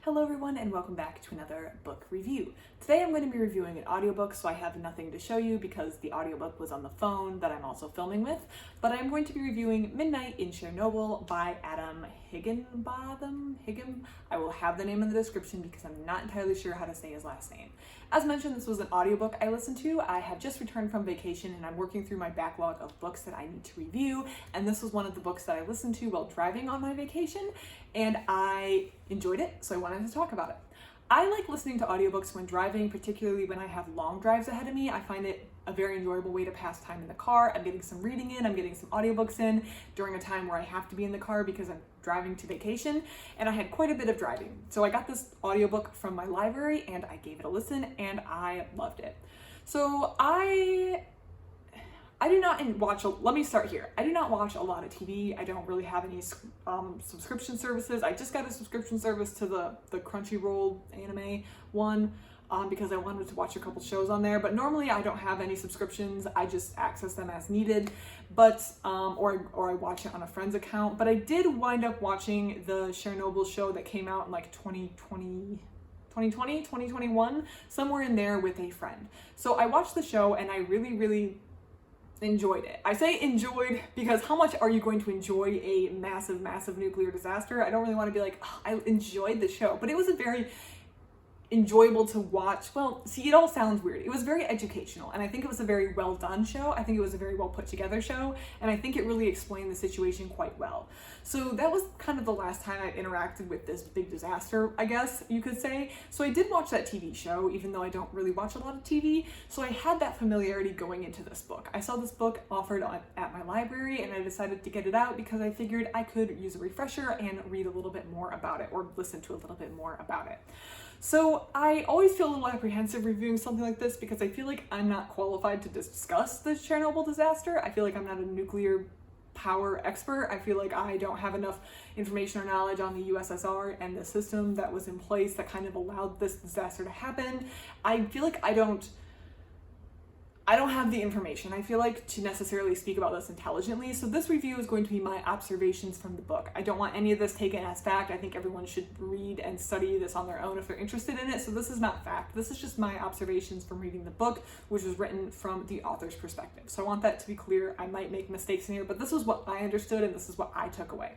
Hello everyone and welcome back to another book review. Today I'm going to be reviewing an audiobook, so I have nothing to show you because the audiobook was on the phone that I'm also filming with, but I'm going to be reviewing Midnight in Chernobyl by Adam Higginbotham. I will have the name in the description because I'm not entirely sure how to say his last name. As mentioned, this was an audiobook I listened to. I have just returned from vacation and I'm working through my backlog of books that I need to review, and this was one of the books that I listened to while driving on my vacation, and I enjoyed it, so I wanted to talk about it. I like listening to audiobooks when driving, particularly when I have long drives ahead of me. I find it a very enjoyable way to pass time in the car. I'm getting some reading in, I'm getting some audiobooks in during a time where I have to be in the car because I'm driving to vacation, and I had quite a bit of driving. So I got this audiobook from my library and I gave it a listen and I loved it. So I do not watch, let me start here. I do not watch a lot of TV. I don't really have any subscription services. I just got a subscription service to the Crunchyroll anime one because I wanted to watch a couple shows on there, but normally I don't have any subscriptions. I just access them as needed, but or I watch it on a friend's account. But I did wind up watching the Chernobyl show that came out in like 2021, somewhere in there with a friend. So I watched the show and I really enjoyed it. I say enjoyed because how much are you going to enjoy a massive nuclear disaster? I don't really want to be like, oh, I enjoyed the show, but it was a very enjoyable to watch. Well, see, it all sounds weird. It was very educational, and I think it was a very well done show. I think it was a very well put together show, and I think it really explained the situation quite well. So that was kind of the last time I interacted with this big disaster, I guess you could say. So I did watch that TV show, even though I don't really watch a lot of TV. So I had that familiarity going into this book. I saw this book offered at my library, and I decided to get it out because I figured I could use a refresher and read a little bit more about it, or listen to a little bit more about it. So I always feel a little apprehensive reviewing something like this because I feel like I'm not qualified to discuss the Chernobyl disaster. I feel like I'm not a nuclear power expert. I feel like I don't have enough information or knowledge on the USSR and the system that was in place that kind of allowed this disaster to happen. I feel like I don't have the information, I feel like, to necessarily speak about this intelligently. So this review is going to be my observations from the book. I don't want any of this taken as fact. I think everyone should read and study this on their own if they're interested in it. So this is not fact. This is just my observations from reading the book, which was written from the author's perspective. So I want that to be clear. I might make mistakes in here, but this is what I understood and this is what I took away.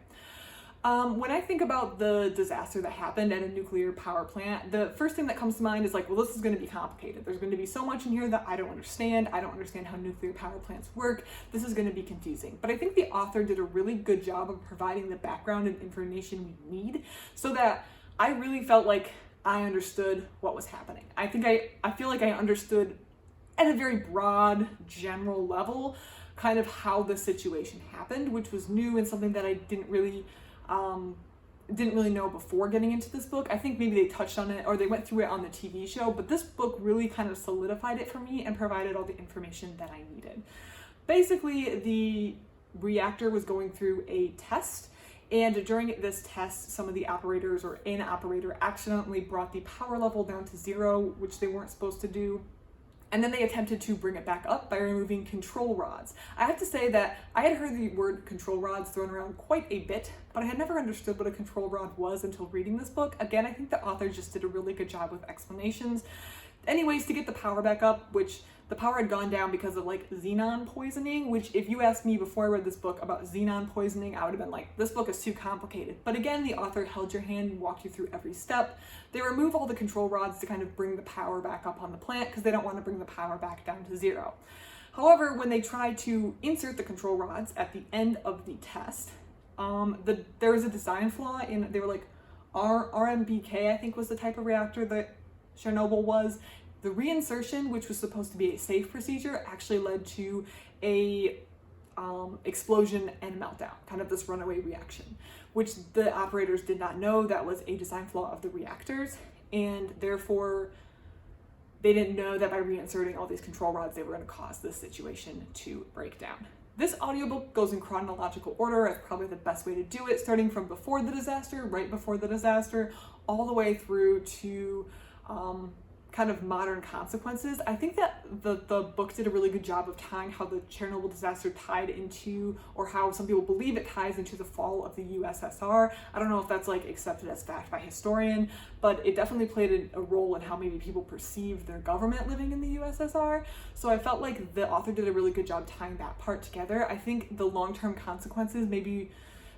When I think about the disaster that happened at a nuclear power plant, the first thing that comes to mind is like, well, this is going to be complicated. There's going to be so much in here that I don't understand. I don't understand how nuclear power plants work. This is going to be confusing. But I think the author did a really good job of providing the background and information we need so that I really felt like I understood what was happening. I feel like I understood at a very broad, general level kind of how the situation happened, which was new and something that I didn't really know before getting into this book. I think maybe they touched on it or they went through it on the TV show, but this book really kind of solidified it for me and provided all the information that I needed. Basically, the reactor was going through a test, and during this test, some of the operators or an operator accidentally brought the power level down to 0, which they weren't supposed to do. And then they attempted to bring it back up by removing control rods. I have to say that I had heard the word control rods thrown around quite a bit, but I had never understood what a control rod was until reading this book. Again, I think the author just did a really good job with explanations. Anyways, to get the power back up, which the power had gone down because of like xenon poisoning, which if you asked me before I read this book about xenon poisoning, I would have been like, this book is too complicated. But again, the author held your hand and walked you through every step. They remove all the control rods to kind of bring the power back up on the plant because they don't want to bring the power back down to 0. However, when they tried to insert the control rods at the end of the test, there was a design flaw in, they were like RMBK, I think was the type of reactor that Chernobyl was. The reinsertion, which was supposed to be a safe procedure, actually led to a explosion and meltdown, kind of this runaway reaction, which the operators did not know that was a design flaw of the reactors, and therefore they didn't know that by reinserting all these control rods, they were going to cause this situation to break down. This audiobook goes in chronological order. It's probably the best way to do it, starting from before the disaster, right before the disaster, all the way through to kind of modern consequences. I think that the book did a really good job of tying how the Chernobyl disaster tied into, or how some people believe it ties into, the fall of the USSR. I don't know if that's like accepted as fact by historian, but it definitely played a role in how maybe people perceived their government living in the USSR. So I felt like the author did a really good job tying that part together. I think the long-term consequences of maybe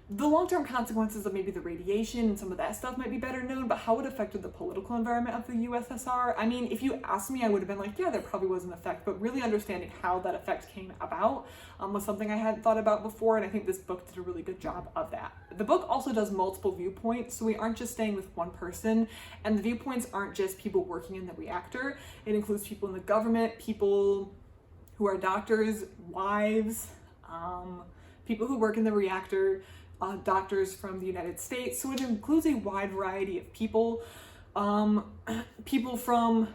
the radiation and some of that stuff might be better known, but how it affected the political environment of the USSR, I mean, if you asked me, I would have been like, yeah, there probably was an effect, but really understanding how that effect came about was something I hadn't thought about before, and I think this book did a really good job of that. The book also does multiple viewpoints, so we aren't just staying with one person, and the viewpoints aren't just people working in the reactor. It includes people in the government, people who are doctors, wives, people who work in the reactor, doctors from the United States. So it includes a wide variety of people. People from,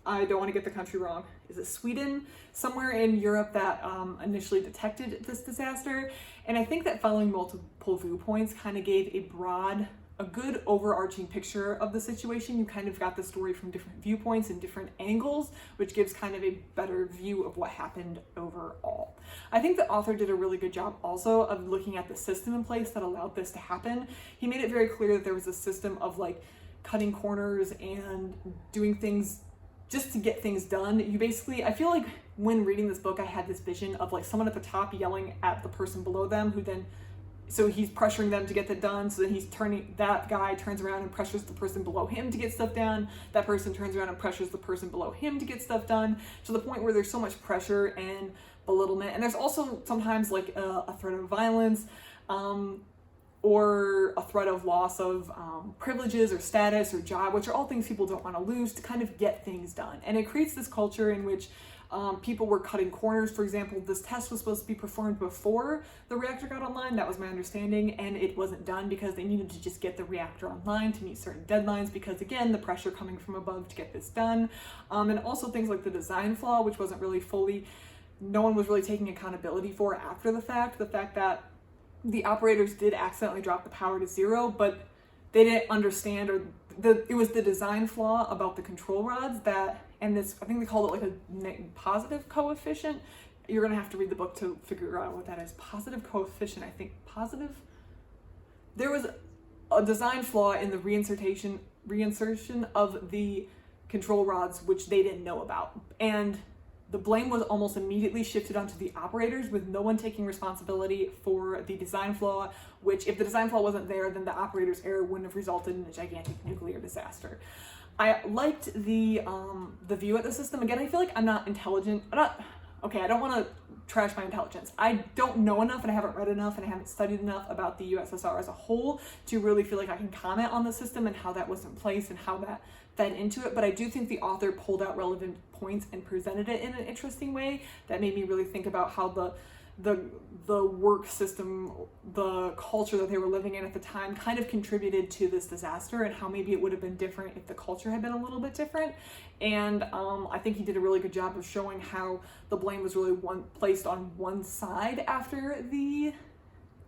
I don't want to get the country wrong, is it Sweden? Somewhere in Europe that initially detected this disaster. And I think that following multiple viewpoints kind of gave a good overarching picture of the situation. You kind of got the story from different viewpoints and different angles, which gives kind of a better view of what happened overall. I think the author did a really good job also of looking at the system in place that allowed this to happen. He made it very clear that there was a system of like cutting corners and doing things just to get things done. I feel like when reading this book, I had this vision of like someone at the top yelling at the person below them, so he's pressuring them to get that done. So then that guy turns around and pressures the person below him to get stuff done. That person turns around and pressures the person below him to get stuff done, to the point where there's so much pressure and belittlement. And there's also sometimes like a threat of violence, or a threat of loss of privileges or status or job, which are all things people don't want to lose, to kind of get things done. And it creates this culture in which people were cutting corners. For example, this test was supposed to be performed before the reactor got online. That was my understanding, and it wasn't done because they needed to just get the reactor online to meet certain deadlines, because again, the pressure coming from above to get this done. And also things like the design flaw, which wasn't really no one was really taking accountability for after the fact that the operators did accidentally drop the power to 0, but they didn't understand, it was the design flaw about the control rods I think they called it like a positive coefficient. You're gonna have to read the book to figure out what that is. Positive coefficient, I think. Positive? There was a design flaw in the reinsertion of the control rods, which they didn't know about. And the blame was almost immediately shifted onto the operators, with no one taking responsibility for the design flaw, which if the design flaw wasn't there, then the operator's error wouldn't have resulted in a gigantic nuclear disaster. I liked the view at the system. Again, I feel like I'm not intelligent. I don't want to trash my intelligence. I don't know enough, and I haven't read enough, and I haven't studied enough about the USSR as a whole to really feel like I can comment on the system and how that was in place and how that fed into it. But I do think the author pulled out relevant points and presented it in an interesting way that made me really think about how the work system, the culture that they were living in at the time kind of contributed to this disaster, and how maybe it would have been different if the culture had been a little bit different. And I think he did a really good job of showing how the blame was really placed on one side after the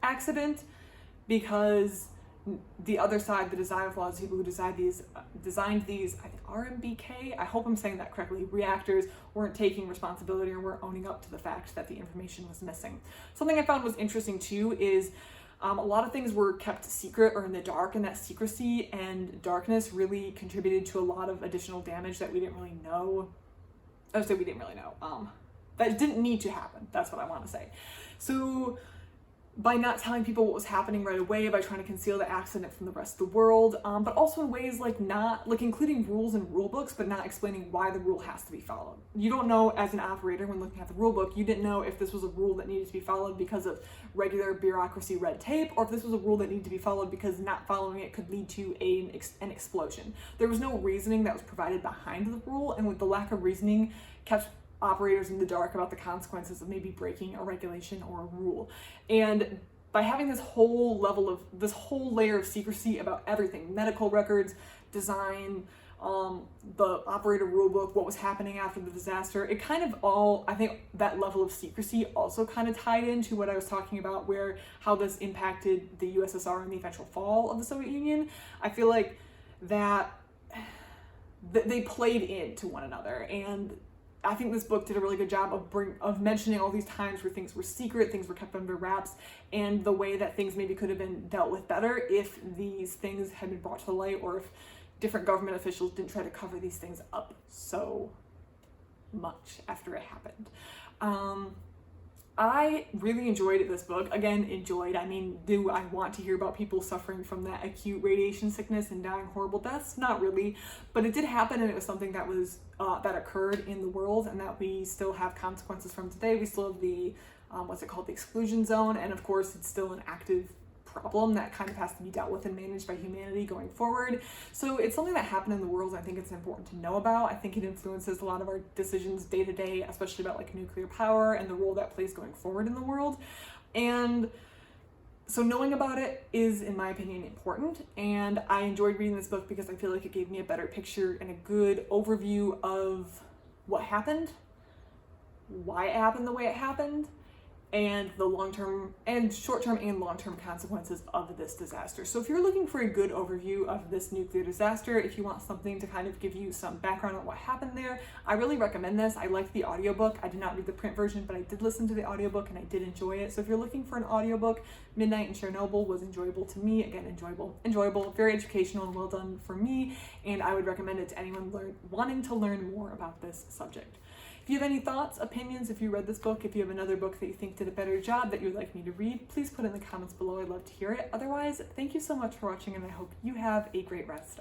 accident, because the other side, the design flaws, people who designed these, I think RMBK, I hope I'm saying that correctly, reactors, weren't taking responsibility or weren't owning up to the fact that the information was missing. Something I found was interesting too is a lot of things were kept secret or in the dark, and that secrecy and darkness really contributed to a lot of additional damage that we didn't really know. That didn't need to happen. That's what I want to say. So by not telling people what was happening right away, by trying to conceal the accident from the rest of the world, but also in ways like including rules and rule books, but not explaining why the rule has to be followed. You don't know, as an operator, when looking at the rule book, you didn't know if this was a rule that needed to be followed because of regular bureaucracy red tape, or if this was a rule that needed to be followed because not following it could lead to an explosion. There was no reasoning that was provided behind the rule, and with the lack of reasoning kept operators in the dark about the consequences of maybe breaking a regulation or a rule. And by having this whole layer of secrecy about everything, medical records, design, the operator rulebook, what was happening after the disaster, it kind of all, I think that level of secrecy also kind of tied into what I was talking about, how this impacted the USSR and the eventual fall of the Soviet Union. I feel like that they played into one another. And I think this book did a really good job of mentioning all these times where things were secret, things were kept under wraps, and the way that things maybe could have been dealt with better if these things had been brought to light, or if different government officials didn't try to cover these things up so much after it happened. I really enjoyed this book. Again, enjoyed. I mean, do I want to hear about people suffering from that acute radiation sickness and dying horrible deaths? Not really, but it did happen, and it was something that was that occurred in the world, and that we still have consequences from today. We still have the what's it called, the exclusion zone, and of course, it's still an active problem that kind of has to be dealt with and managed by humanity going forward. So it's something that happened in the world, and I think it's important to know about. I think it influences a lot of our decisions day to day, especially about like nuclear power and the role that plays going forward in the world. And so knowing about it is, in my opinion, important. And I enjoyed reading this book because I feel like it gave me a better picture and a good overview of what happened, why it happened the way it happened, and the long-term and short-term and long-term consequences of this disaster. So if you're looking for a good overview of this nuclear disaster, if you want something to kind of give you some background on what happened there, I really recommend this. I liked the audiobook. I did not read the print version, but I did listen to the audiobook and I did enjoy it. So if you're looking for an audiobook, Midnight in Chernobyl was enjoyable to me. Again, enjoyable, very educational and well done for me, and I would recommend it to anyone wanting to learn more about this subject. If you have any thoughts, opinions, if you read this book, if you have another book that you think did a better job that you would like me to read, please put it in the comments below. I'd love to hear it. Otherwise, thank you so much for watching, and I hope you have a great rest